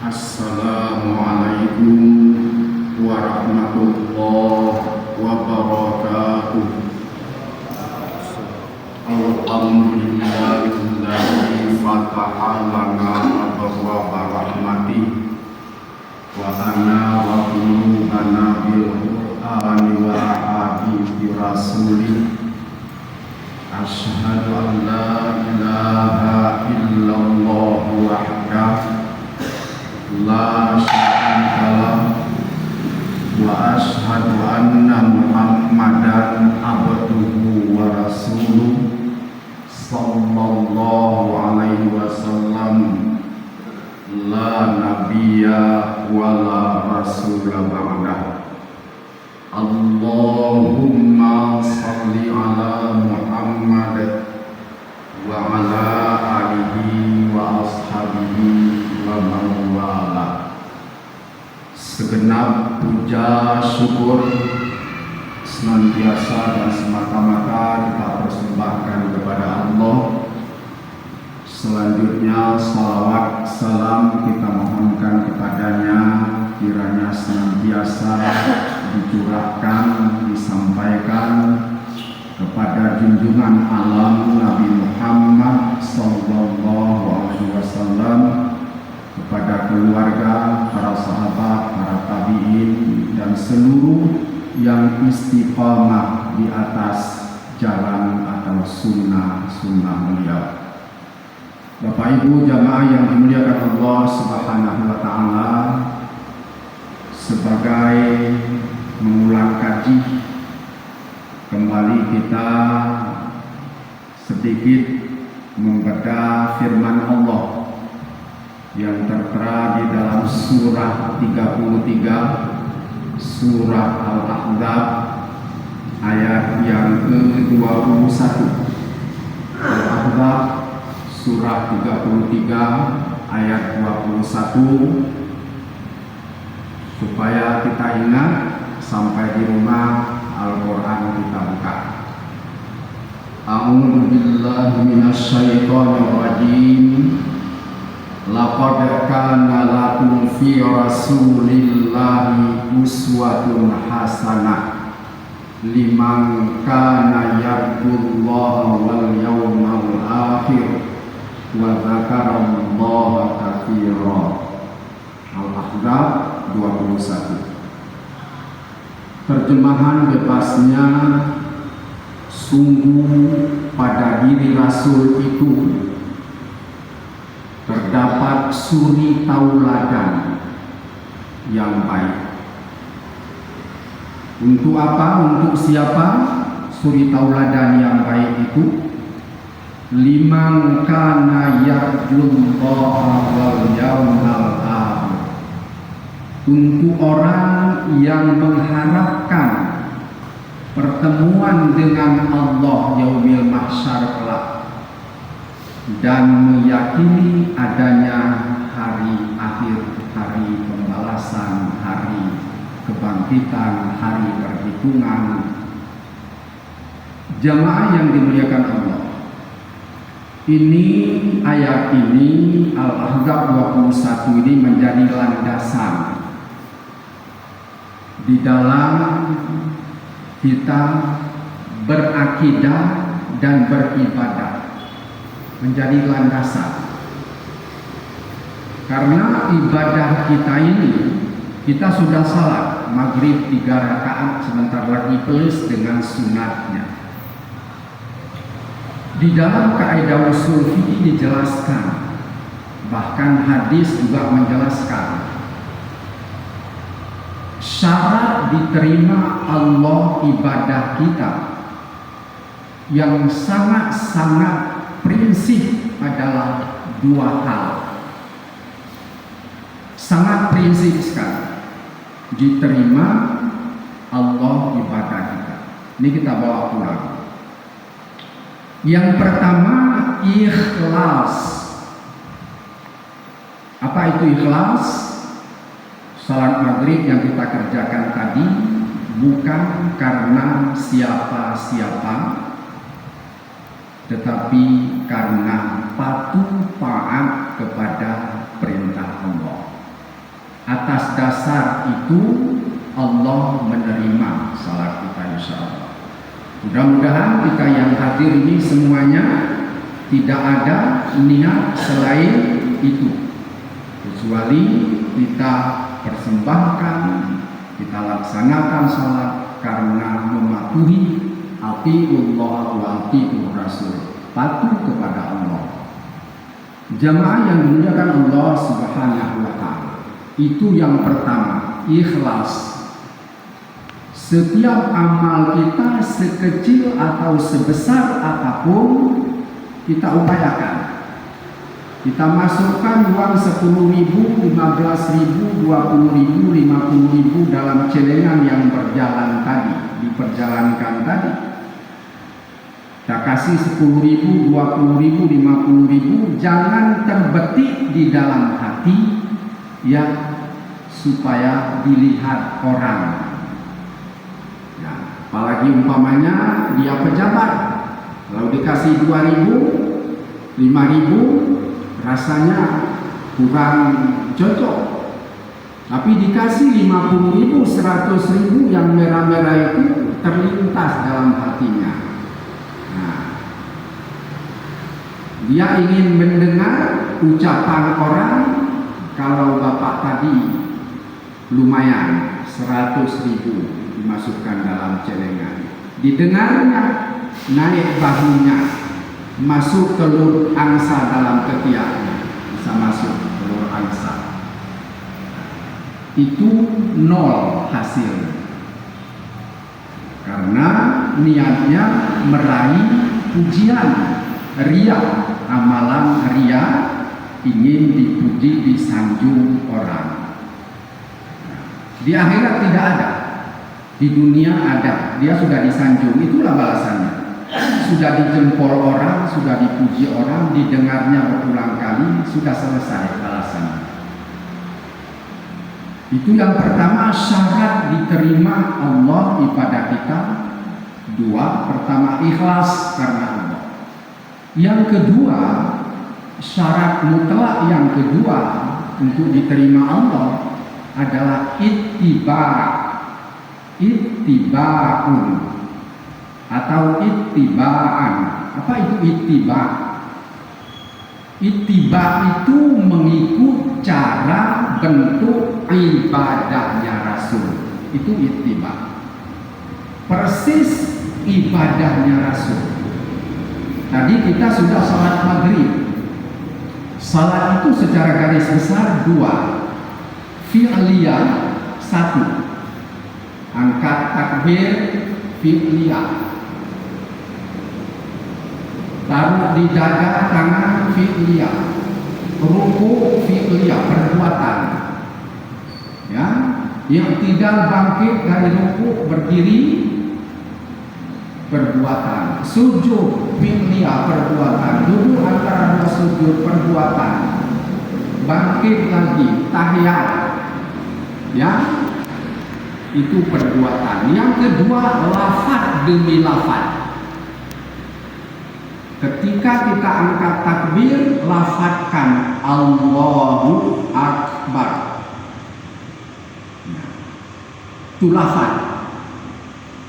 Assalamualaikum warahmatullahi wabarakatuh. Alhamdulillahilladzi fataha lana abwaaba rahmatih wa anara qulubana bil qur'ani wa ahadithi rasulih. Asyhadu an la ilaha illallah wahdahu la syarika lah wa asyhadu anna Muhammadan abduhu wa rasuluh sallallahu alaihi wasallam la nabiyya wa la rasula ba'dah. Allahumma salli ala Muhammad wa ala alihi wa ashabihi wa man wala. Segenap puja syukur senantiasa dan semata-mata kita persembahkan kepada Allah. Selanjutnya salawat salam kita mohonkan kepadanya, kiranya senantiasa dicurahkan, disampaikan kepada junjungan alam Nabi Muhammad sallallahu alaihi wasallam, kepada keluarga, para sahabat, para tabi'in, dan seluruh yang istiqamah di atas jalan atau sunnah beliau. Bapak Ibu jamaah yang dimuliakan Allah Subhanahu wa taala, sebagai mengulang kaji kembali kita sedikit membaca firman Allah yang tertera di dalam surah 33 surah Al-Ahzab ayat yang ke-21. Al-Ahzab surah 33 ayat 21, supaya kita ingat sampai di rumah Al-Quran kita buka. A'udzu billahi minasyaitonir rajim. Laqad kana lakum fi rasulillahi uswatun hasanah liman kana yarjullaha wal yawmal akhir wa dzakarallaha katsiran. Al-Ahzab 21. Terjemahan bebasnya, sungguh pada diri Rasul itu terdapat suri tauladan yang baik. Untuk apa? Untuk siapa suri tauladan yang baik itu? Liman kana yarjullaha wal yawmal akhir. Untuk orang yang mengharapkan pertemuan dengan Allah yaumil mahsyar kelak, dan meyakini adanya hari akhir, hari pembalasan, hari kebangkitan, hari perhitungan. Jamaah yang dimuliakan Allah, ini ayat ini Al-Ahzab 21 ini menjadi landasan di dalam kita berakidah dan beribadah, menjadi landasan. Karena ibadah kita ini, kita sudah salat maghrib 3 rakaat, sebentar lagi plus dengan sunatnya. Di dalam kaidah usul fikih dijelaskan, bahkan hadis juga menjelaskan, syarat diterima Allah ibadah kita yang sangat-sangat prinsip adalah 2 hal. Sangat prinsip sekali diterima Allah ibadah kita. Ini kita bawa pulang. Yang pertama, ikhlas. Apa itu ikhlas? Salat maghrib yang kita kerjakan tadi bukan karena siapa-siapa, tetapi karena patuh taat kepada perintah Allah. Atas dasar itu Allah menerima salat kita insyaallah. Mudah-mudahan kita yang hadir ini semuanya tidak ada niat selain itu, kecuali kita persembahkan, kita laksanakan salat karena mematuhi atiullah wa atiur rasul, patuh kepada Allah. Jamaah yang dimuliakan Allah Subhanahu wa taala, itu yang pertama, ikhlas. Setiap amal kita sekecil atau sebesar apapun kita upayakan. Kita masukkan uang 10.000, 15.000, 20.000, 50.000 dalam celengan yang berjalan tadi, diperjalankan tadi. Kita kasih 10.000, 20.000, 50.000, jangan terbetik di dalam hati ya, supaya dilihat orang. Ya, apalagi umpamanya dia pejabat, kalau dikasih 2.000, 5.000 rasanya kurang cocok. Tapi dikasih 50.000, 100.000 yang merah-merah itu terlintas dalam hatinya. Nah, dia ingin mendengar ucapan orang, kalau bapak tadi lumayan 100.000 dimasukkan dalam celengan, didengarnya naik bahunya, masuk telur angsa dalam ketiaknya, bisa masuk telur angsa, itu nol hasil, karena niatnya meraih pujian, ria, amalan ria, ingin dipuji, disanjung orang. Di akhirat tidak ada, di dunia ada, dia sudah disanjung, itulah balasannya. Sudah dijempol orang, sudah dipuji orang, didengarnya berulang kali, sudah selesai balasannya. Itu yang pertama, syarat diterima Allah ibadah kita. Dua, pertama ikhlas karena Allah. Yang kedua, syarat mutlak yang kedua untuk diterima Allah adalah ittiba'un atau ittiba'an. Apa itu ittiba'? Ittiba' itu mengikut cara bentuk ibadahnya Rasul. Itu ittiba'. Persis ibadahnya Rasul. Tadi kita sudah salat maghrib. Salat itu secara garis besar dua. Fi'liyah satu. Angkat takbir fi'liyah. Taruh di dada tangan fi'liyah. Ruku fi'liyah, perbuatan. Ya, yang tidak bangkit dari ruku berdiri, perbuatan. Sujud fi'liyah, perbuatan. Duduk antara dua sujud, perbuatan. Bangkit lagi, tahiyat. Ya, itu perbuatan. Yang kedua, lafaz demi lafaz. Ketika kita angkat takbir, lafazkan Allahu Akbar. Itu lafaz.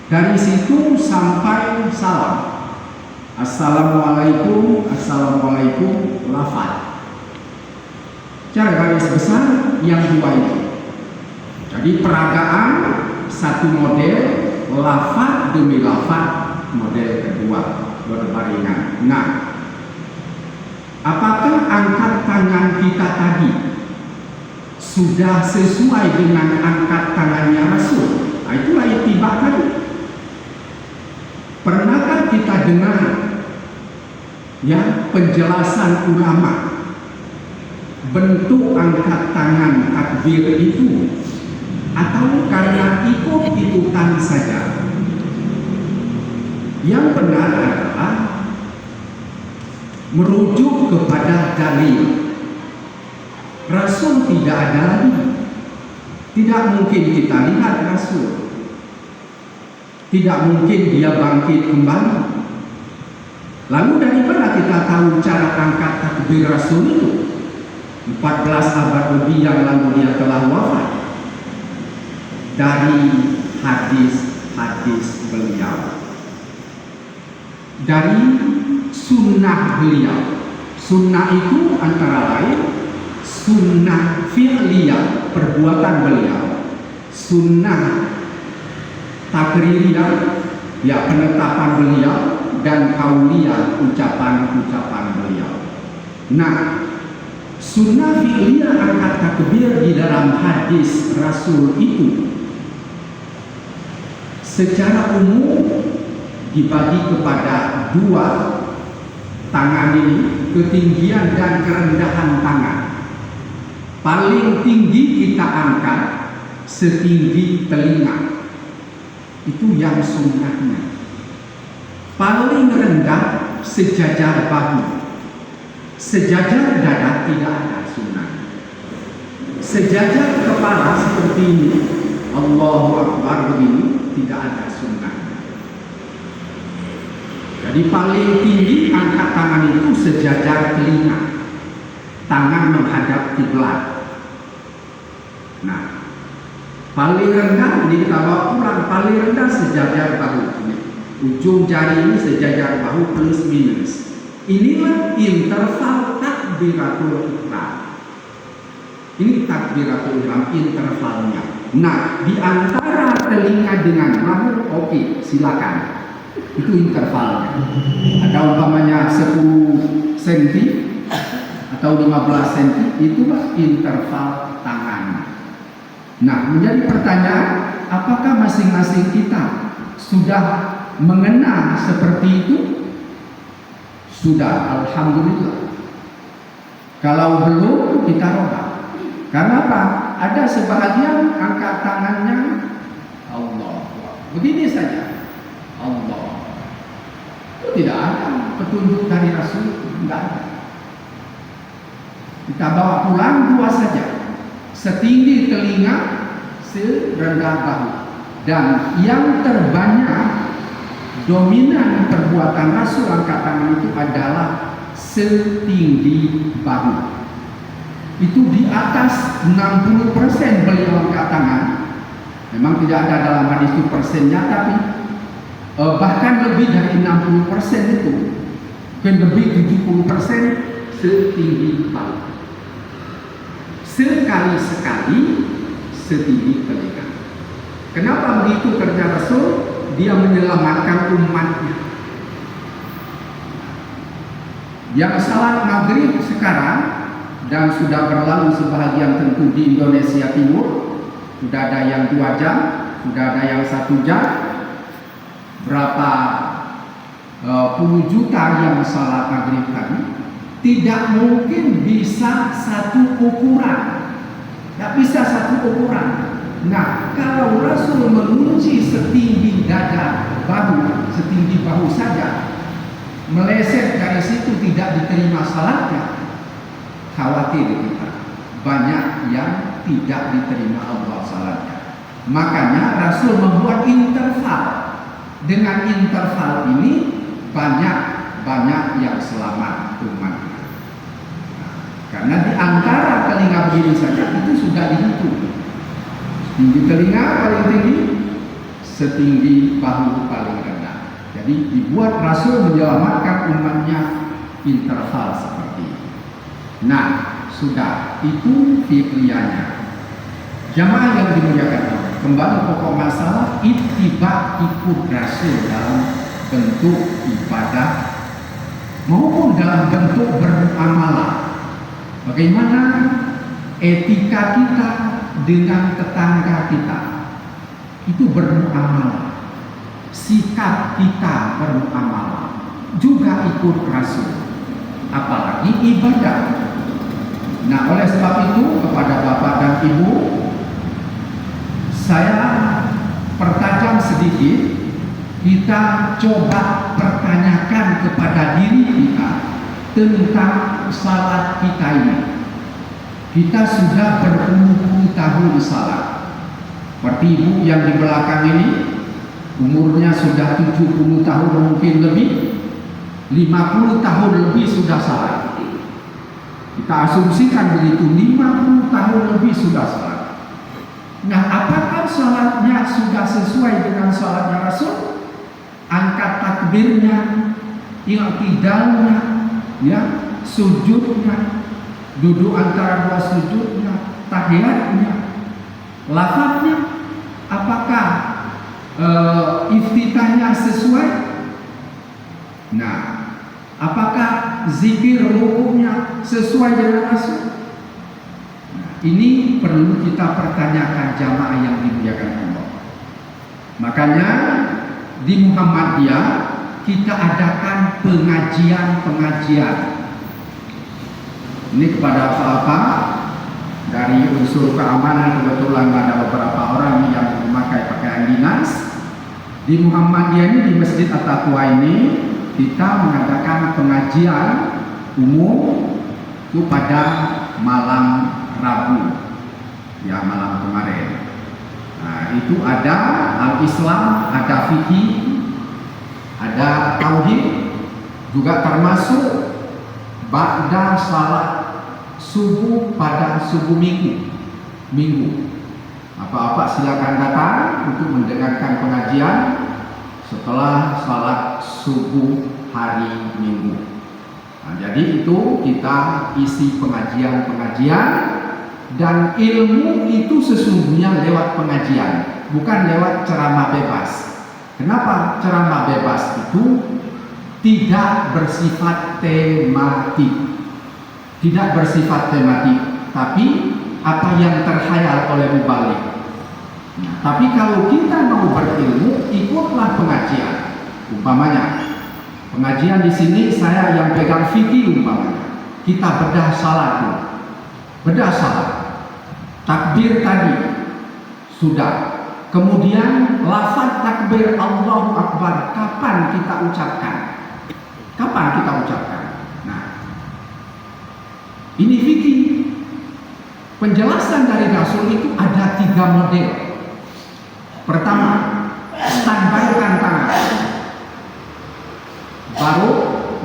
Dari situ sampai salam. Assalamualaikum, assalamualaikum, lafaz. Cara garis besar yang dua itu. Jadi peragaan satu model, lafaz demi lafaz model kedua, berbarengan. Nah, apakah angkat tangan kita tadi sudah sesuai dengan angkat tangannya Rasul? Nah, itulah ittiba' tadi. Pernahkah kita dengar ya penjelasan ulama bentuk angkat tangan takbir itu, atau karena ikut-ikutan saja? Yang benar adalah merujuk kepada dalil. Rasul tidak ada lagi. Tidak mungkin kita lihat Rasul. Tidak mungkin dia bangkit kembali. Lalu dari mana kita tahu cara angkat takbir Rasul itu? 14 abad lebih yang lalu dia telah wafat. Dari hadis-hadis beliau, dari sunnah beliau. Sunnah itu antara lain sunnah fi'liyah, perbuatan beliau, sunnah takririyah, ya penetapan beliau, dan kauliyah, ucapan-ucapan beliau. Nah, sunnah fi'liyah angkat takbir di dalam hadis Rasul itu secara umum dibagi kepada dua tangan ini, ketinggian dan kerendahan tangan. Paling tinggi kita angkat setinggi telinga, itu yang sunnahnya. Paling rendah sejajar bahu, sejajar dada tidak ada sunnah. Sejajar kepala seperti ini, Allahu Akbar begini, tidak ada sunnahnya. Jadi paling tinggi angkat tangan itu sejajar telinga, tangan menghadap kiblat. Nah, paling rendah ini kita bawa pulang, paling rendah sejajar bahu. Ini, ujung jari ini sejajar bahu plus minus. Inilah interval takbiratul ihram. Ini takbiratul ihram intervalnya. Nah, di antara telinga dengan bahu, oke, silakan. Itu intervalnya. Ada umpamanya 10 cm atau 15 cm, itulah interval tangan. Nah, menjadi pertanyaan, apakah masing-masing kita sudah mengenal seperti itu? Sudah, alhamdulillah. Kalau belum, kita robah. Karena apa? Ada sebahagian angkat tangannya Allah. Begini saja. Allah. Itu tidak ada petunjuk dari Rasul, tidak ada. Kita bawa pulang dua saja. Setinggi telinga, serendah bahu. Dan yang terbanyak dominan perbuatan Rasul angkat tangan itu adalah setinggi bahu. Itu di atas 60% beliau angkat tangan. Memang tidak ada dalam hadis itu persennya, tapi bahkan lebih dari 60% itu, mungkin lebih 70% setinggi bahu. Sekali-sekali setinggi telinga. Kenapa begitu kerja Rasul? Dia menyelamatkan umatnya. Yang salat maghrib sekarang dan sudah berlalu sebahagian tentu di Indonesia Timur, sudah ada yang 2 jam, sudah ada yang 1 jam. Berapa puluh juta yang salat maghrib tadi, tidak mungkin bisa satu ukuran. Tidak bisa satu ukuran. Nah, kalau Rasul mengunci setinggi dada bahu, setinggi bahu saja, meleset dari situ tidak diterima salatnya, khawatir kita. Banyak yang tidak diterima Allah salatnya. Makanya Rasul membuat interval. Dengan interval ini banyak yang selamat umatnya. Karena di antara telinga begini saja itu sudah dihitung. Tinggi telinga paling tinggi, setinggi bahu paling rendah. Jadi dibuat Rasul menyelamatkan umatnya interval seperti ini. Nah, sudah itu fiqhiyahnya. Jamaah yang dimuliakan Allah, kembali pokok masalah ittiba, ikut Rasul dalam bentuk ibadah maupun dalam bentuk beramalan. Bagaimana etika kita dengan tetangga kita itu bermuamalah, sikap kita bermuamalah juga ikut Rasul, apalagi ibadah. Nah, oleh sebab itu kepada Bapak dan Ibu, saya pertajam sedikit. Kita coba pertanyakan kepada diri kita tentang salat kita ini. Kita sudah berpuluh-puluh tahun salat. Seperti ibu yang di belakang ini, umurnya sudah 70 tahun mungkin lebih, 50 tahun lebih sudah salat. Kita asumsikan begitu, 50 tahun lebih sudah salat. Nah, apakah salatnya sudah sesuai dengan salatnya Rasul? Angkat takbirnya, i'tidalnya, ya, sujudnya, duduk antara dua sujudnya, tahiyatnya, lafaznya, apakah iftitahnya sesuai? Nah, apakah zikir rukuknya sesuai dengan Rasul? Nah, ini perlu kita pertanyakan jamaah yang dimuliakan Allah. Makanya di Muhammadiyah kita adakan pengajian-pengajian. Ini kepada apa-apa dari unsur keamanan, kebetulan ada beberapa orang yang memakai pakaian dinas. Di Muhammadiyah ini, di Masjid At-Taqwa ini, kita mengadakan pengajian umum itu pada malam Rabu, ya, malam kemarin. Nah, itu ada al-Islam, ada fikih, ada tauhid, juga termasuk ba'da salat subuh pada subuh minggu. Apa-apa silakan datang untuk mendengarkan pengajian setelah salat subuh hari Minggu. Nah, jadi itu kita isi pengajian-pengajian, dan ilmu itu sesungguhnya lewat pengajian, bukan lewat ceramah bebas. Kenapa? Ceramah bebas itu tidak bersifat tematik. Tidak bersifat tematik, tapi apa yang terkhayal oleh mubalik. Nah, tapi kalau kita mau berilmu, ikutlah pengajian. Umpamanya, pengajian di sini saya yang pegang fikih umpamanya. Kita bedah salat dulu. Bedah salat. Takbir tadi sudah. Kemudian lafaz takbir Allahu Akbar kapan kita ucapkan? Kapan kita ucapkan? Nah, ini fikih. Penjelasan dari Rasul itu ada 3 model. Pertama, standbykan tangan, baru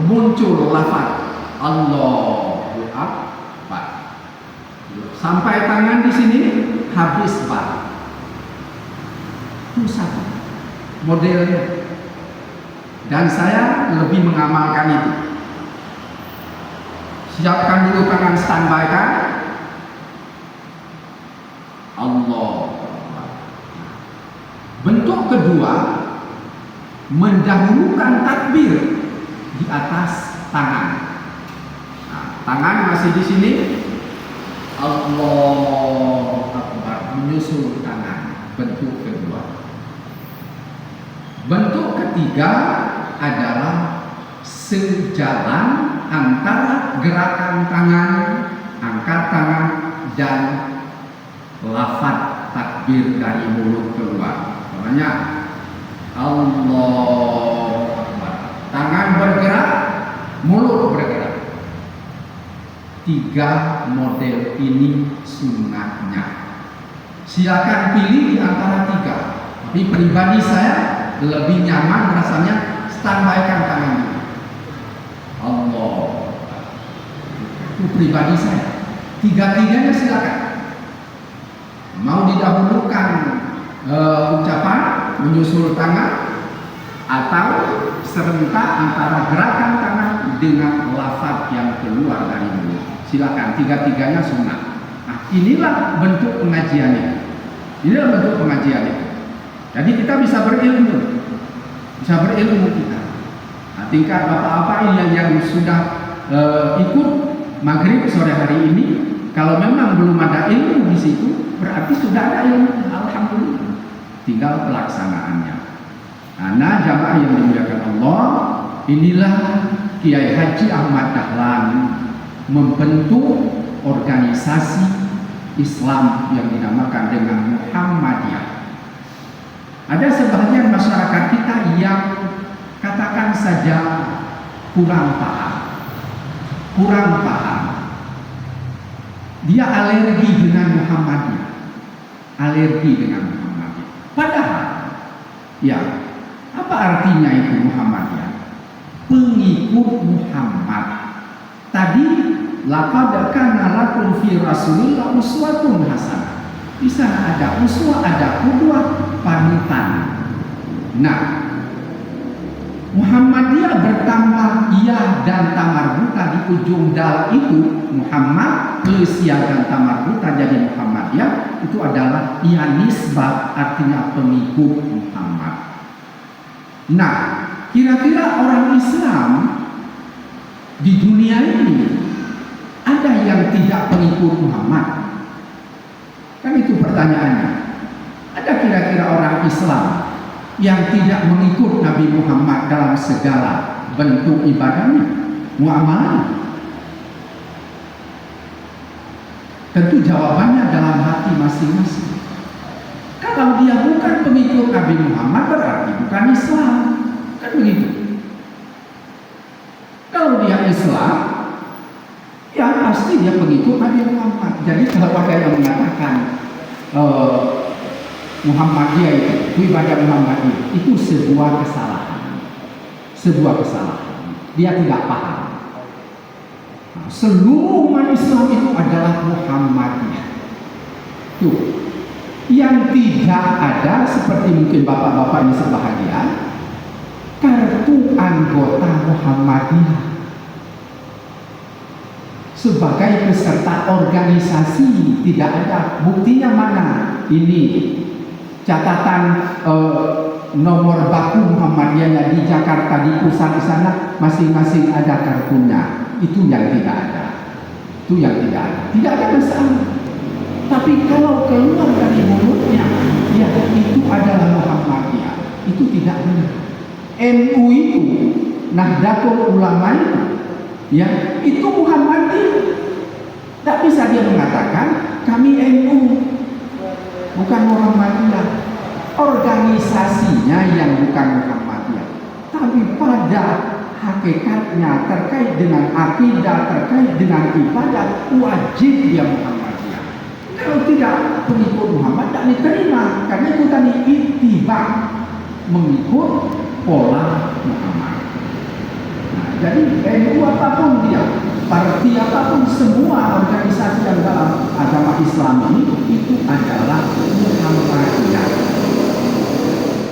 muncul lafaz Allahu Akbar. Sampai tangan di sini habis ba. Itu satu modelnya. Dan saya lebih mengamalkan itu. Siapkan dulu tangan, standbykan. Allah. Bentuk kedua, mendahulukan takbir di atas tangan. Nah, tangan masih di sini. Allah Akbar, menyusul tangan. Bentuk kedua. Bentuk ketiga adalah sejalan antara gerakan tangan, angkat tangan, dan lafaz takbir dari mulut keluar. Namanya Allah Akbar. Tangan bergerak, mulut bergerak. 3 model ini sunnahnya. Silakan pilih di antara 3. Tapi pribadi saya lebih nyaman rasanya standbykan tangan dulu. Allah. Itu pribadi saya. 3-tiganya silakan. Mau didahulukan ucapan menyusul tangan, atau serentak antara gerakan tangan dengan lafaz yang keluar dari mulut. Silakan, 3-tiganya sunnah. Nah, inilah bentuk pengajiannya. Inilah bentuk pengajian itu. Jadi kita bisa berilmu kita. Nah, tingkat bapak-bapak ini yang sudah ikut maghrib sore hari ini, kalau memang belum ada ilmu di situ, berarti sudah ada ilmu. Alhamdulillah. Tinggal pelaksanaannya. Nah, jamaah yang dimuliakan Allah, inilah Kiai Haji Ahmad Dahlan membentuk organisasi Islam yang dinamakan dengan Muhammadiyah. Ada sebagian masyarakat kita yang katakan saja kurang paham. Dia alergi dengan Muhammadiyah. Padahal, ya, apa artinya itu Muhammadiyah? Pengikut Muhammad. Tadi laqad kana lakum fi Rasulillah uswatun hasanah. Di sana ada uswah, ada qudwah, panutan. Nah, Muhammadiyah bertambah ya dan tamarbuta di ujung dal itu Muhammad plus ya dan tamarbuta jadi Muhammadiyah itu adalah ya nisbah, artinya pengikut Muhammad. Nah, kira-kira orang Islam di dunia ini ada yang tidak pengikut Muhammad? Kan itu pertanyaannya. Ada kira-kira orang Islam yang tidak mengikut Nabi Muhammad dalam segala bentuk ibadahnya, muamalah? Tentu jawabannya dalam hati masing-masing. Kalau dia bukan pengikut Nabi Muhammad berarti bukan Islam, kan begitu. Kalau dia Islam, ya pasti dia pengikut Nabi Muhammad. Jadi kalau ada yang mengatakan Muhammadiyah itu ibadah Muhammadiyah itu sebuah kesalahan. Dia tidak paham. Seluruh umat Islam itu adalah Muhammadiyah. Tuh, yang tidak ada seperti mungkin bapak-bapak ini sebahagian kartu anggota Muhammadiyah sebagai peserta organisasi tidak ada. Buktinya mana? Ini catatan nomor baku Muhammadiyahnya di Jakarta, di pusat di sana masing-masing ada kartunya. Itu yang tidak ada. Tidak ada masalah. Tapi kalau keluar dari mulutnya, ya itu adalah Muhammadiyah, itu tidak benar. NU itu, Nahdlatul Ulama itu, ya itu Muhammadiyah. Tak bisa dia mengatakan kami NU, bukan Muhammadiyah. Organisasinya yang bukan Muhammadiyah, tapi pada hakikatnya terkait dengan akidah, terkait dengan ibadah, wajib dia Muhammadiyah. Kalau tidak pengikut Muhammad tak diterima, karena itu tadi ittiba, mengikut pola Muhammad. Nah, jadi NU apapun dia, parti apapun, semua organisasi yang dalam agama Islam ini itu adalah Muhammadiyah.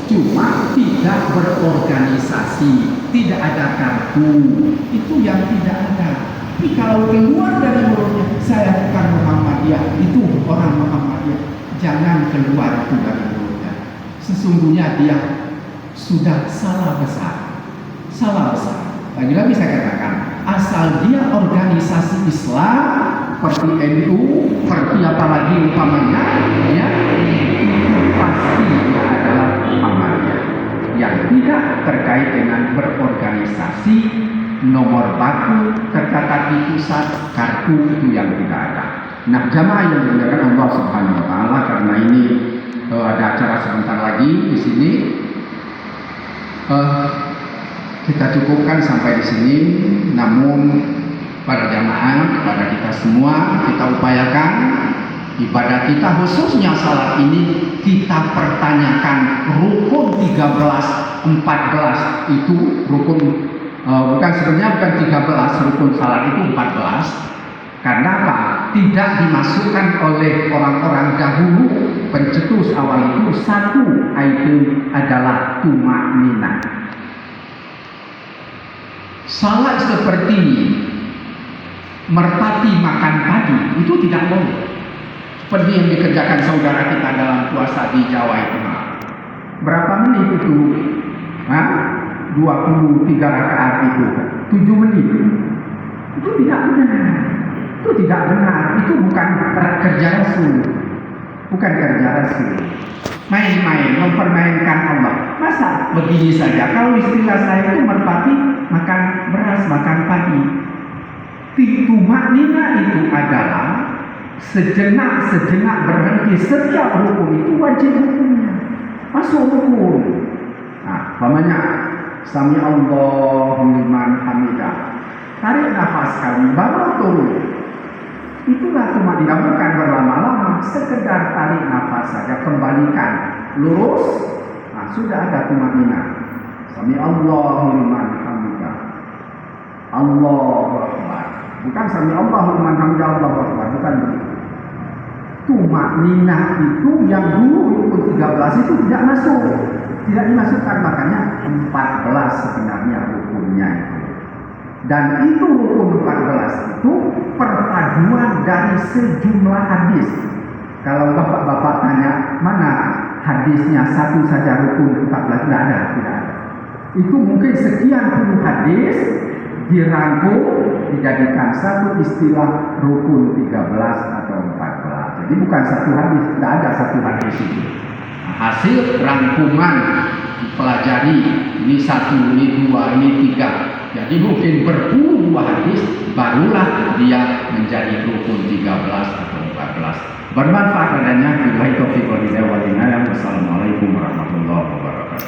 Cuma tidak berorganisasi, tidak ada kartu, itu yang tidak ada. Tapi kalau keluar dari mulutnya, saya bukan Muhammadiyah, itu orang Muhammadiyah, jangan keluar itu dari mulutnya. Sesungguhnya dia sudah salah besar. Lagi-lagi saya katakan, asal dia organisasi Islam, seperti NU, seperti apalagi umpamanya, ya, itu pasti dia adalah Muhammadiyah. Yang tidak terkait dengan berorganisasi, nomor baku tercatat di pusat, kartu itu yang tidak ada. Nah, jamaah yang dimuliakan Allah Subhanahu Wa Taala, karena ini ada acara sebentar lagi di sini. Kita cukupkan sampai di sini. Namun pada jamaah, kepada kita semua, kita upayakan ibadah kita khususnya salat ini kita pertanyakan rukun 13, 14 itu rukun bukan sebenarnya bukan 13 rukun salat itu 14. Karena apa? Tidak dimasukkan oleh orang-orang dahulu pencetus awal itu satu item adalah tumakninah. Salat seperti merpati makan padi itu tidak boleh. Seperti yang dikerjakan saudara kita dalam puasa di Jawa itu. Berapa menit itu? 23 rakaat itu 7 menit. Itu tidak benar. Itu bukan kerja Rasul. Bukan kerja Rasul. Main-main, mempermainkan Allah. Masa begini saja? Kalau istilah saya itu merpati makan beras, makan padi. Tumakninah itu adalah sejenak berhenti. Setiap rukun itu wajib hukumnya. Masuk rukun. Nah, namanya Sami Allahu liman hamidah. Tarik nafas kali, baru turun. Itulah tumakninah, bukan berlama-lama, sekedar tarik nafas saja, kembalikan, lurus, nah sudah ada tumakninah. Sami Allahu liman hamidah. Allahu Akbar. Bukan sami Allah liman hamdah Allahu akbar, bukan begitu. Tumakninah itu yang dulu rukun 13 itu tidak masuk, tidak dimasukkan, makanya 14 sebenarnya rukunnya itu. Dan itu rukun 14 itu perpaduan dari sejumlah hadis. Kalau bapak-bapak tanya mana hadisnya satu saja rukun 14, tidak ada. Itu mungkin sekian puluh hadis dirangkum dijadikan satu istilah rukun 13 atau 14. Jadi bukan satu hadis, tidak ada satu hadis itu. Hasil rangkuman dipelajari, ini satu, ini dua, ini tiga. Jadi mungkin berpuluh hadis barulah dia menjadi rukun 13 atau 14. Bermanfaat adanya. Wassalamualaikum warahmatullahi wabarakatuh.